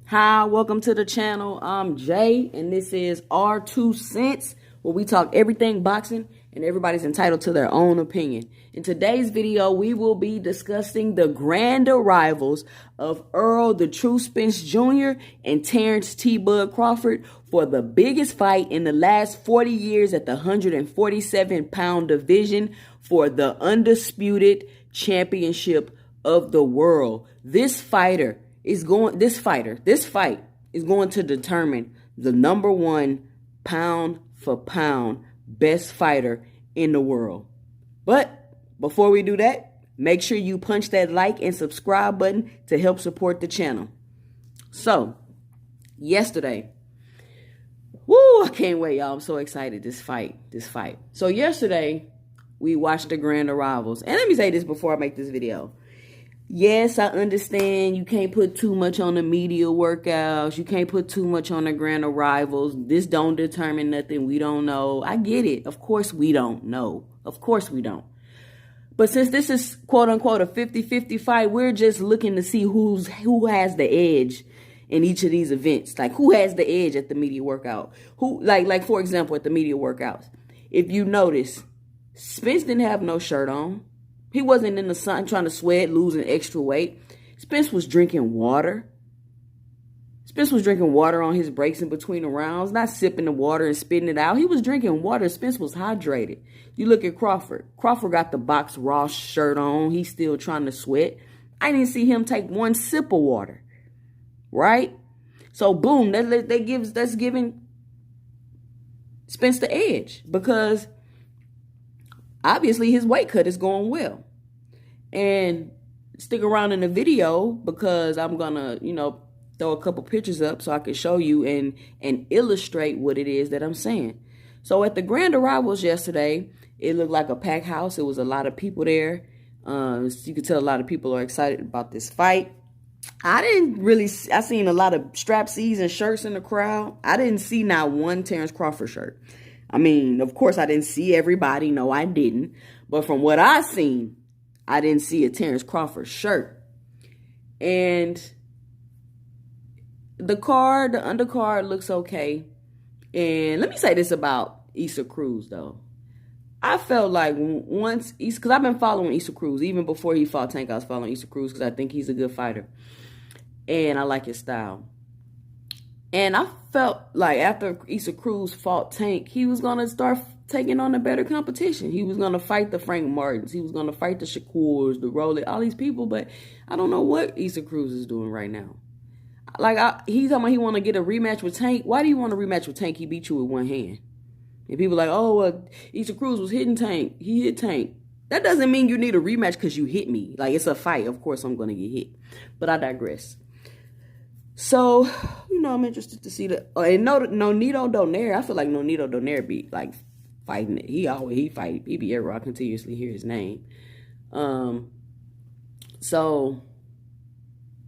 Hi, welcome to the channel. I'm Jay, and this is our 2 cents, where we talk everything boxing, and everybody's entitled to their own opinion. In today's video, we will be discussing the grand arrivals of Earl the True Spence Jr. and Terence T. Bud Crawford for the biggest fight in the last 40 years at the 147-pound division for the undisputed championship of the world. This fight is going to determine the #1 pound for pound best fighter in the world. But before we do that, make sure you punch that like and subscribe button to help support the channel. So, yesterday, I can't wait, y'all. I'm so excited. This fight. So yesterday, we watched the grand arrivals. And let me say this before I make this video. Yes, I understand you can't put too much on the media workouts. You can't put too much on the grand arrivals. This don't determine nothing. We don't know. I get it. Of course we don't know. Of course we don't. But since this is quote unquote a 50-50 fight, we're just looking to see who has the edge in each of these events. Like, who has the edge at the media workout? Who, like for example, at the media workouts. If you notice, Spence didn't have no shirt on. He wasn't in the sun trying to sweat, losing extra weight. Spence was drinking water. Spence was drinking water on his breaks in between the rounds, not sipping the water and spitting it out. He was drinking water. Spence was hydrated. You look at Crawford. Crawford got the Box Ross shirt on. He's still trying to sweat. I didn't see him take one sip of water. Right? So, boom, that's giving Spence the edge, because obviously his weight cut is going well. And stick around in the video, because I'm going to, throw a couple pictures up so I can show you and illustrate what it is that I'm saying. So at the grand arrivals yesterday, it looked like a packed house. It was a lot of people there. You could tell a lot of people are excited about this fight. I seen a lot of strap C's and shirts in the crowd. I didn't see not one Terence Crawford shirt. I mean, of course, I didn't see everybody. No, I didn't. But from what I seen, I didn't see a Terence Crawford shirt. And the undercard looks okay. And let me say this about Issa Cruz, though. I felt like because I've been following Issa Cruz. Even before he fought Tank, I was following Issa Cruz because I think he's a good fighter. And I like his style. And I felt like after Issa Cruz fought Tank, he was going to start taking on a better competition. He was going to fight the Frank Martins. He was going to fight the Shakurs, the Rolly, all these people. But I don't know what Issa Cruz is doing right now. Like, he's talking about he want to get a rematch with Tank. Why do you want a rematch with Tank? He beat you with one hand. And people are like, oh, Issa Cruz was hitting Tank. He hit Tank. That doesn't mean you need a rematch because you hit me. Like, it's a fight. Of course I'm going to get hit. But I digress. So, I'm interested to see and Nonito Donaire. I feel like Nonito Donaire be like fighting it. He fight. He be everywhere. I continuously hear his name. So,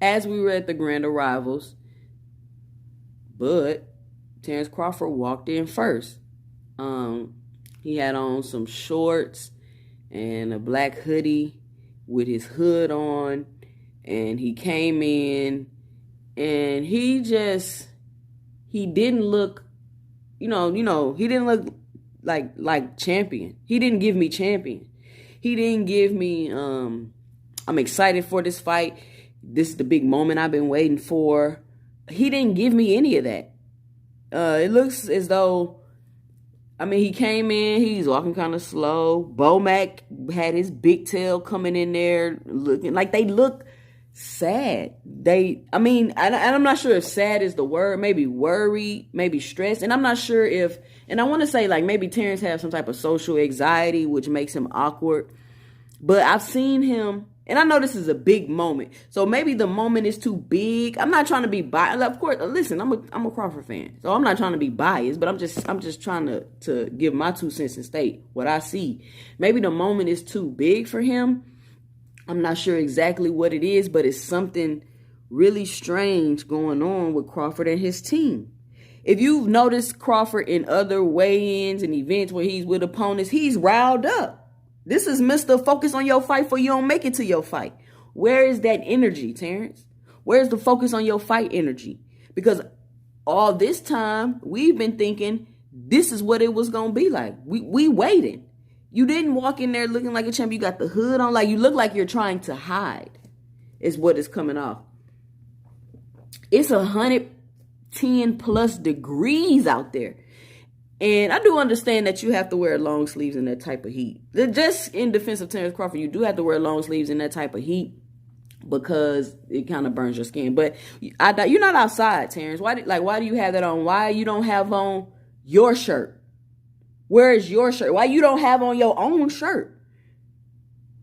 as we were at the grand arrivals, but Terence Crawford walked in first. He had on some shorts and a black hoodie with his hood on, and he came in. And he didn't look, he didn't look like champion. He didn't give me champion. He didn't give me, I'm excited for this fight. This is the big moment I've been waiting for. He didn't give me any of that. It looks as though, he came in, he's walking kind of slow. Bomac had his big tail coming in there, looking like they look sad. I'm not sure if sad is the word. Maybe worried, maybe stressed. And I'm not sure and I want to say like maybe Terence has some type of social anxiety, which makes him awkward. But I've seen him, and I know this is a big moment. So maybe the moment is too big. I'm not trying to be biased. Of course, listen, I'm a Crawford fan. So I'm not trying to be biased, but I'm just trying to give my 2 cents and state what I see. Maybe the moment is too big for him. I'm not sure exactly what it is, but it's something really strange going on with Crawford and his team. If you've noticed Crawford in other weigh-ins and events where he's with opponents, he's riled up. This is Mr. Focus on your fight for you don't make it to your fight. Where is that energy, Terence? Where's the focus on your fight energy? Because all this time, we've been thinking this is what it was going to be like. We waited. You didn't walk in there looking like a champ. You got the hood on. Like, you look like you're trying to hide is what is coming off. It's 110 plus degrees out there. And I do understand that you have to wear long sleeves in that type of heat. Just in defense of Terence Crawford, you do have to wear long sleeves in that type of heat because it kind of burns your skin. But you're not outside, Terence. Why do you have that on? Why you don't have on your shirt? Where is your shirt? Why you don't have on your own shirt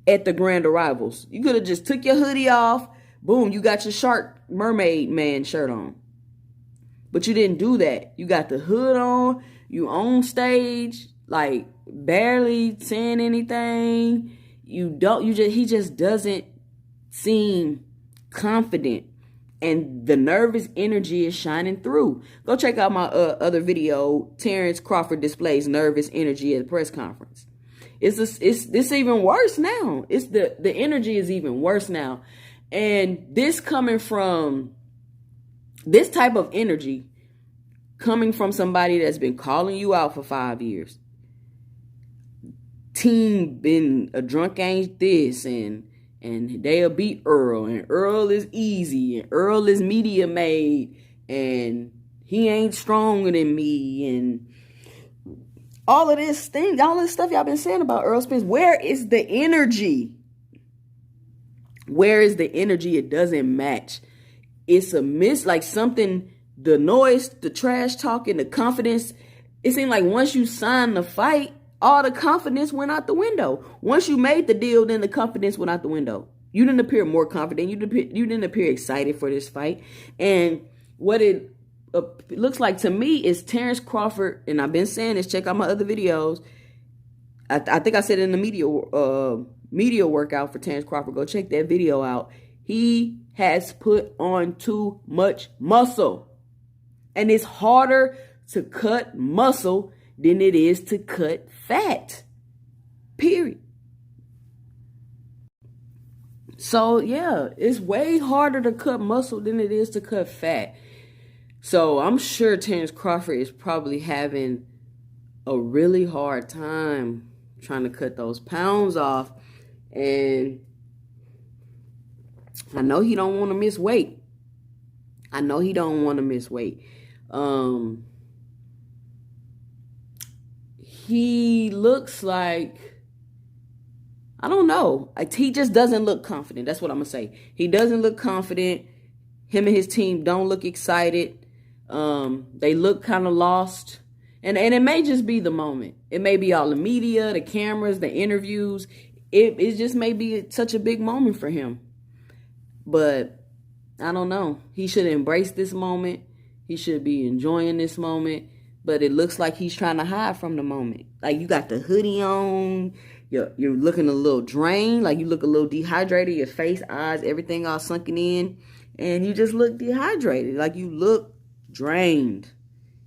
at the grand arrivals? You could have just took your hoodie off. Boom, you got your shark mermaid man shirt on. But you didn't do that. You got the hood on. You on stage, like barely saying anything. He just doesn't seem confident. And the nervous energy is shining through. Go check out my other video. Terence Crawford displays nervous energy at a press conference. It's even worse now. The energy is even worse now. And this coming from this type of energy coming from somebody that's been calling you out for 5 years. Team been a drunk ain't this, and they'll beat Earl, and Earl is easy, and Earl is media made, and he ain't stronger than me, and all of this stuff y'all been saying about Earl Spence. Where is the energy? Where is the energy? It doesn't match. It's a like something. The noise, the trash talking, the confidence. It seemed like once you signed the fight, all the confidence went out the window. Once you made the deal, then the confidence went out the window. You didn't appear more confident. You didn't appear excited for this fight. And what it looks like to me is Terence Crawford, and I've been saying this, check out my other videos. I think I said in the media workout for Terence Crawford. Go check that video out. He has put on too much muscle. And it's harder to cut muscle than it is to cut fat. Period. So, yeah, it's way harder to cut muscle than it is to cut fat. So, I'm sure Terence Crawford is probably having a really hard time trying to cut those pounds off. And I know he don't want to miss weight. He looks like, I don't know. He just doesn't look confident. That's what I'm going to say. He doesn't look confident. Him and his team don't look excited. They look kind of lost. And it may just be the moment. It may be all the media, the cameras, the interviews. It just may be such a big moment for him. But I don't know. He should embrace this moment. He should be enjoying this moment. But it looks like he's trying to hide from the moment. Like, you got the hoodie on. You're looking a little drained. Like, you look a little dehydrated. Your face, eyes, everything all sunken in. And you just look dehydrated. Like, you look drained.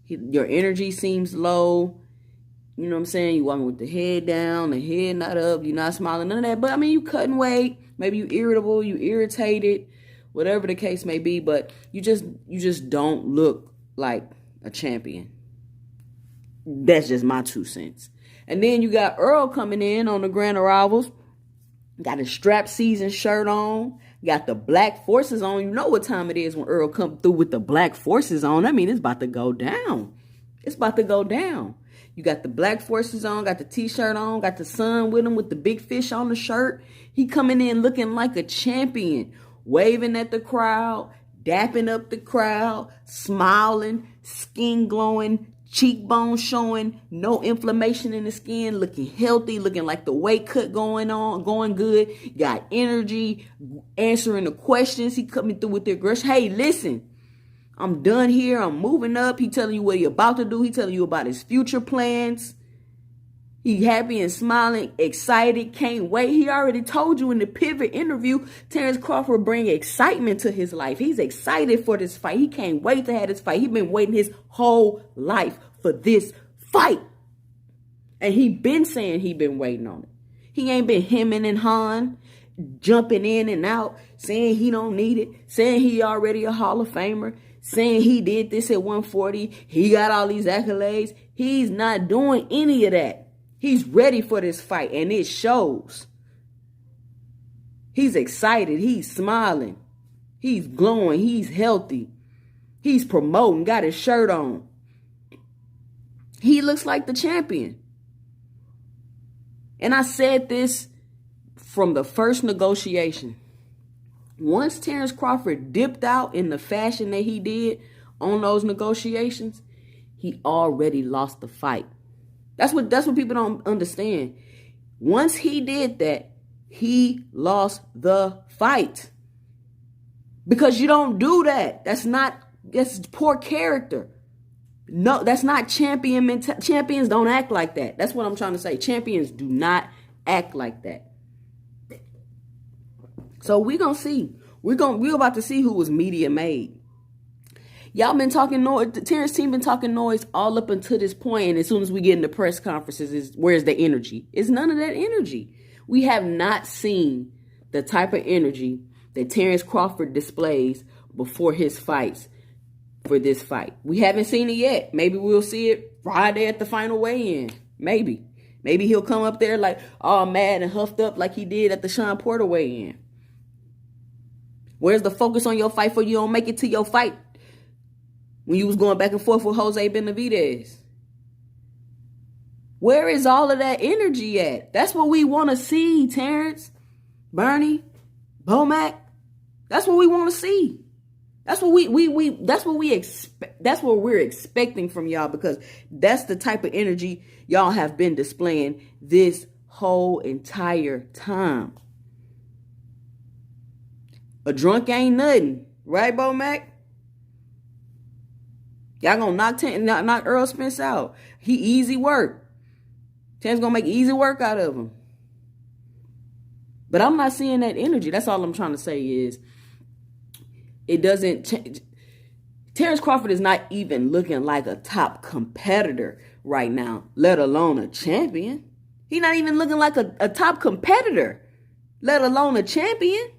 Your energy seems low. You know what I'm saying? You walking with the head down, the head not up. You're not smiling, none of that. But, I mean, you cutting weight. Maybe you irritable. You irritated. Whatever the case may be, but you just don't look like a champion. That's just my 2 cents. And then you got Earl coming in on the grand arrivals. Got a strap season shirt on. Got the black forces on. You know what time it is when Earl come through with the black forces on. I mean, it's about to go down. It's about to go down. You got the black forces on, got the t-shirt on, got the sun with him with the big fish on the shirt. He coming in looking like a champion. Waving at the crowd, dapping up the crowd, smiling, skin glowing, cheekbones showing, no inflammation in the skin, looking healthy, looking like the weight cut going good, got energy, answering the questions. He coming through with the aggression. Hey, listen, I'm done here. I'm moving up. He telling you what he about to do. He telling you about his future plans. He happy and smiling, excited, can't wait. He already told you in the pivot interview, Terence Crawford bring excitement to his life. He's excited for this fight. He can't wait to have this fight. He's been waiting his whole life for this fight. And he been saying he been waiting on it. He ain't been hemming and hawing. jumping in and out, saying he don't need it, saying he already a Hall of Famer, saying he did this at 140, he got all these accolades. He's not doing any of that. He's ready for this fight, and it shows. He's excited. He's smiling. He's glowing. He's healthy. He's promoting, got his shirt on. He looks like the champion. And I said this from the first negotiation. Once Terence Crawford dipped out in the fashion that he did on those negotiations, he already lost the fight. That's what people don't understand. Once he did that, he lost the fight. Because you don't do that. That's poor character. No, that's not champion mentality. Champions don't act like that. That's what I'm trying to say. Champions do not act like that. So we're going to see. We're about to see who was media made. Y'all been talking noise. The Terence team been talking noise all up until this point. And as soon as we get into press conferences, where's the energy? It's none of that energy. We have not seen the type of energy that Terence Crawford displays before his fights for this fight. We haven't seen it yet. Maybe we'll see it Friday at the final weigh-in. Maybe. Maybe he'll come up there like all mad and huffed up like he did at the Sean Porter weigh-in. Where's the focus on your fight for you don't make it to your fight when you was going back and forth with Jose Benavidez? Where is all of that energy at? That's what we want to see, Terence, Bernie, Bomac. That's what we want to see. That's what we expect. That's what we're expecting from y'all, because that's the type of energy y'all have been displaying this whole entire time. A drunk ain't nothing, right, Bomac? Y'all gonna knock Earl Spence out. He easy work. Terence gonna make easy work out of him. But I'm not seeing that energy. That's all I'm trying to say is it doesn't change. Terence Crawford is not even looking like a top competitor right now, let alone a champion. He's not even looking like a top competitor, let alone a champion.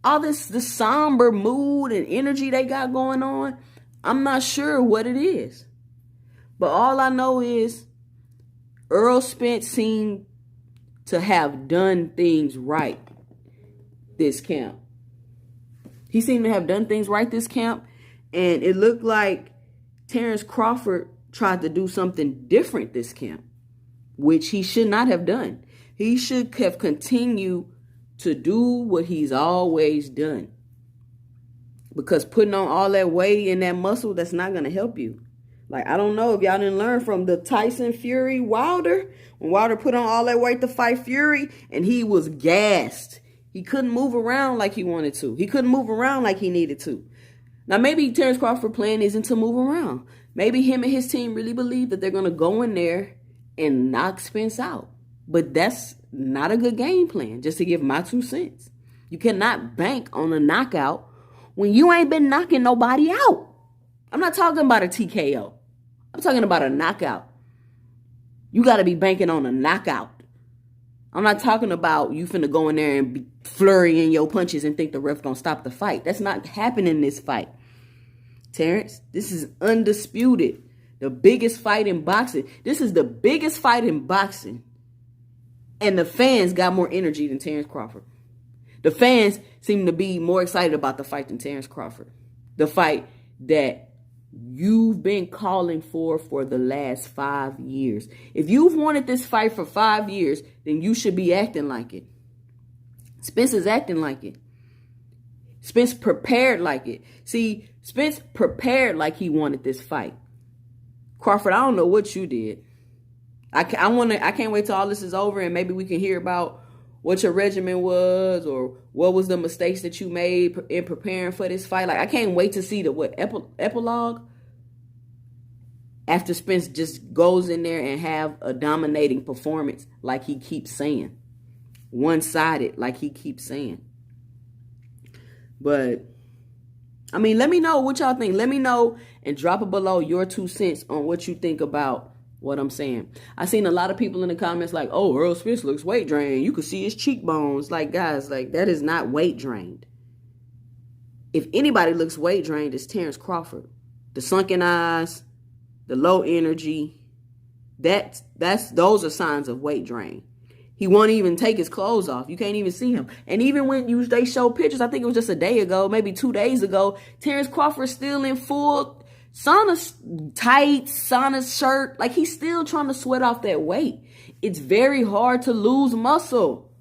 All this somber mood and energy they got going on, I'm not sure what it is. But all I know is Earl Spence seemed to have done things right this camp. He seemed to have done things right this camp. And it looked like Terence Crawford tried to do something different this camp, which he should not have done. He should have continued to do what he's always done. Because putting on all that weight and that muscle, that's not going to help you. Like, I don't know if y'all didn't learn from the Tyson Fury Wilder. When Wilder put on all that weight to fight Fury, and he was gassed. He couldn't move around like he wanted to. He couldn't move around like he needed to. Now, maybe Terence Crawford's plan isn't to move around. Maybe him and his team really believe that they're going to go in there and knock Spence out. But that's not a good game plan, just to give my 2 cents. You cannot bank on a knockout when you ain't been knocking nobody out. I'm not talking about a TKO. I'm talking about a knockout. You got to be banking on a knockout. I'm not talking about you finna go in there and be flurrying your punches and think the ref gonna stop the fight. That's not happening in this fight. Terence, this is undisputed. The biggest fight in boxing. This is the biggest fight in boxing. And the fans got more energy than Terence Crawford. The fans seem to be more excited about the fight than Terence Crawford. The fight that you've been calling for the last 5 years. If you've wanted this fight for 5 years, then you should be acting like it. Spence is acting like it. Spence prepared like it. See, Spence prepared like he wanted this fight. Crawford, I don't know what you did. I can't wait till all this is over and maybe we can hear about what your regimen was or what was the mistakes that you made in preparing for this fight. Like, I can't wait to see the epilogue after Spence just goes in there and have a dominating performance like he keeps saying. One-sided like he keeps saying. But, I mean, let me know what y'all think. Let me know and drop it below your 2 cents on what you think about what I'm saying. I seen a lot of people in the comments like, oh, Earl Spence looks weight drained. You could see his cheekbones. Like, guys, like, that is not weight drained. If anybody looks weight drained, it's Terence Crawford. The sunken eyes, the low energy, those are signs of weight drain. He won't even take his clothes off. You can't even see him. And even when they show pictures, I think it was just a day ago, maybe 2 days ago, Terence Crawford's still in full sauna tights, sauna shirt. Like, he's still trying to sweat off that weight. It's very hard to lose muscle.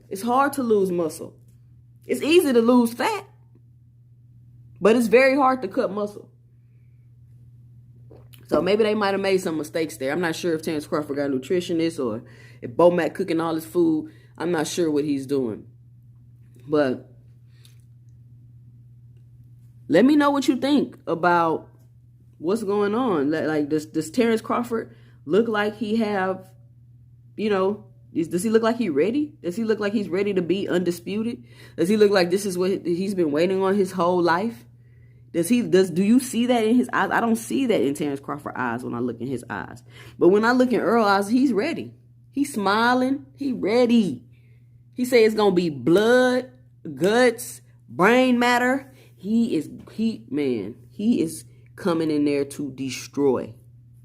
It's hard to lose muscle. It's easy to lose fat, but it's very hard to cut muscle. So maybe they might have made some mistakes there. I'm not sure if Terence Crawford got a nutritionist or if Bo Mac cooking all his food. I'm not sure what he's doing. But let me know what you think about what's going on. Like, does Terence Crawford look like he have, does he look like he's ready? Does he look like he's ready to be undisputed? Does he look like this is what he's been waiting on his whole life? Do you see that in his eyes? I don't see that in Terence Crawford's eyes when I look in his eyes. But when I look in Earl's eyes, he's ready. He's smiling. He ready. He say it's going to be blood, guts, brain matter. He is coming in there to destroy.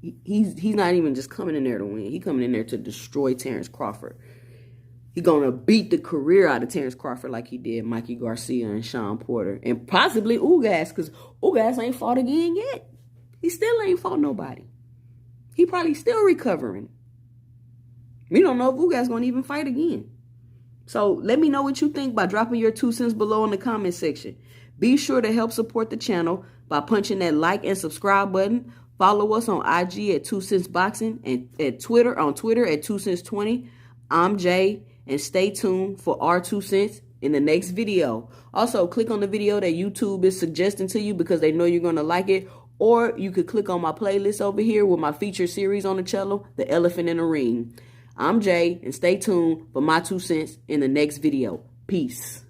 He's not even just coming in there to win. He's coming in there to destroy Terence Crawford. He's going to beat the career out of Terence Crawford like he did Mikey Garcia and Sean Porter. And possibly Ugas, because Ugas ain't fought again yet. He still ain't fought nobody. He probably still recovering. We don't know if Ugas going to even fight again. So let me know what you think by dropping your 2 cents below in the comment section. Be sure to help support the channel by punching that like and subscribe button. Follow us on IG at 2 Cents Boxing and at Twitter at 2 Cents 20. I'm Jay. And stay tuned for our 2 cents in the next video. Also, click on the video that YouTube is suggesting to you because they know you're going to like it. Or you could click on my playlist over here with my feature series on the cello, The Elephant in the Ring. I'm Jay, and stay tuned for my 2 cents in the next video. Peace.